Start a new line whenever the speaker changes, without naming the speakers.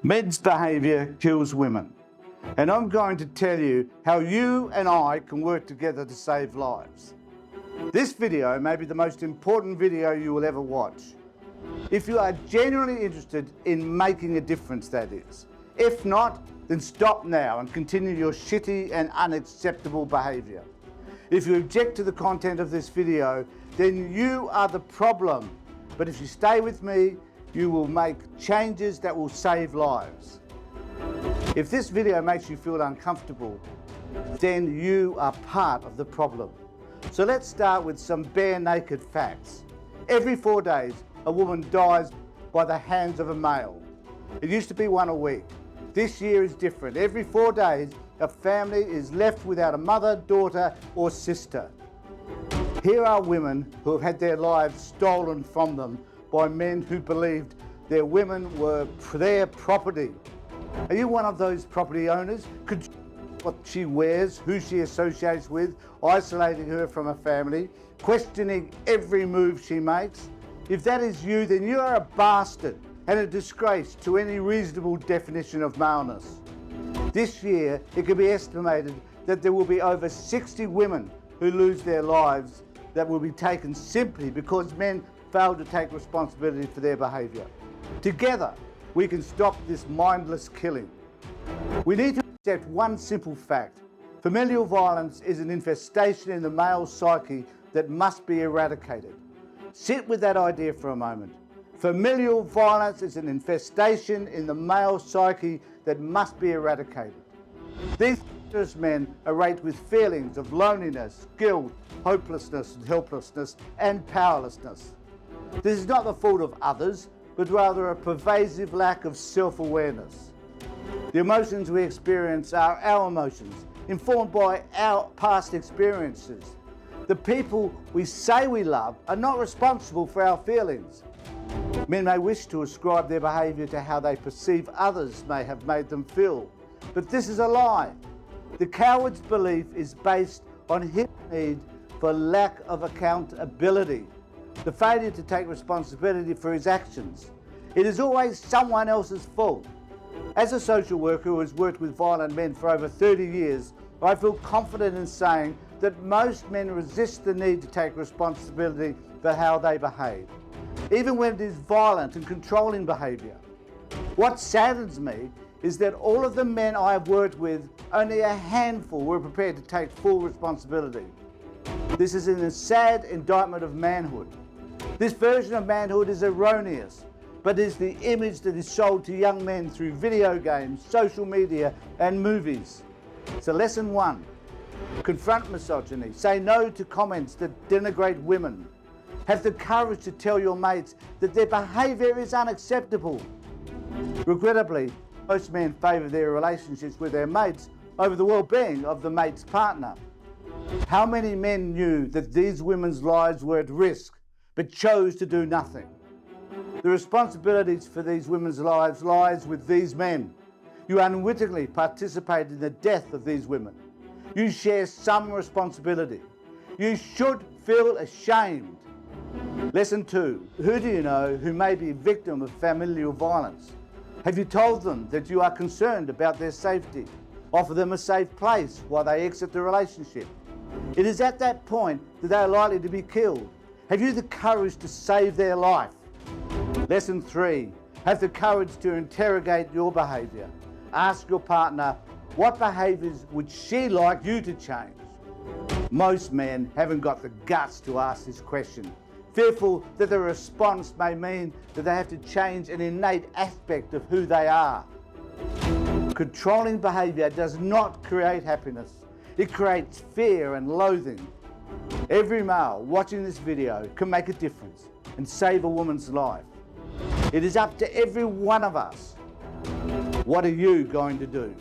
Men's behaviour kills women, and I'm going to tell you how you and I can work together to save lives. This video may be the most important video you will ever watch. If you are genuinely interested in making a difference, that is. If not, then stop now and continue your shitty and unacceptable behaviour. If you object to the content of this video, then you are the problem. But if you stay with me, you will make changes that will save lives. If this video makes you feel uncomfortable, then you are part of the problem. So let's start with some bare naked facts. Every 4 days, a woman dies by the hands of a male. It used to be one a week. This year is different. Every 4 days, a family is left without a mother, daughter, or sister. Here are women who have had their lives stolen from them by men who believed their women were their property. Are you one of those property owners? Controlling what she wears, who she associates with, isolating her from her family, questioning every move she makes? If that is you, then you are a bastard and a disgrace to any reasonable definition of maleness. This year, it can be estimated that there will be over 60 women who lose their lives that will be taken simply because men failed to take responsibility for their behaviour. Together, we can stop this mindless killing. We need to accept one simple fact. Familial violence is an infestation in the male psyche that must be eradicated. Sit with that idea for a moment. Familial violence is an infestation in the male psyche that must be eradicated. These men are racked with feelings of loneliness, guilt, hopelessness, helplessness, and powerlessness. This is not the fault of others, but rather a pervasive lack of self-awareness. The emotions we experience are our emotions, informed by our past experiences. The people we say we love are not responsible for our feelings. Men may wish to ascribe their behaviour to how they perceive others may have made them feel, but this is a lie. The coward's belief is based on his need for lack of accountability, the failure to take responsibility for his actions. It is always someone else's fault. As a social worker who has worked with violent men for over 30 years, I feel confident in saying that most men resist the need to take responsibility for how they behave, even when it is violent and controlling behaviour. What saddens me is that all of the men I have worked with, only a handful were prepared to take full responsibility. This is a sad indictment of manhood. This version of manhood is erroneous, but is the image that is sold to young men through video games, social media, and movies. So lesson 1, confront misogyny. Say no to comments that denigrate women. Have the courage to tell your mates that their behaviour is unacceptable. Regrettably, most men favour their relationships with their mates over the well-being of the mate's partner. How many men knew that these women's lives were at risk, but chose to do nothing? The responsibilities for these women's lives lies with these men. You unwittingly participated in the death of these women. You share some responsibility. You should feel ashamed. Lesson 2, who do you know who may be a victim of familial violence? Have you told them that you are concerned about their safety? Offer them a safe place while they exit the relationship. It is at that point that they are likely to be killed. Have you the courage to save their life? Lesson 3, have the courage to interrogate your behaviour. Ask your partner, what behaviours would she like you to change? Most men haven't got the guts to ask this question, fearful that the response may mean that they have to change an innate aspect of who they are. Controlling behaviour does not create happiness. It creates fear and loathing. Every male watching this video can make a difference and save a woman's life. It is up to every one of us. What are you going to do?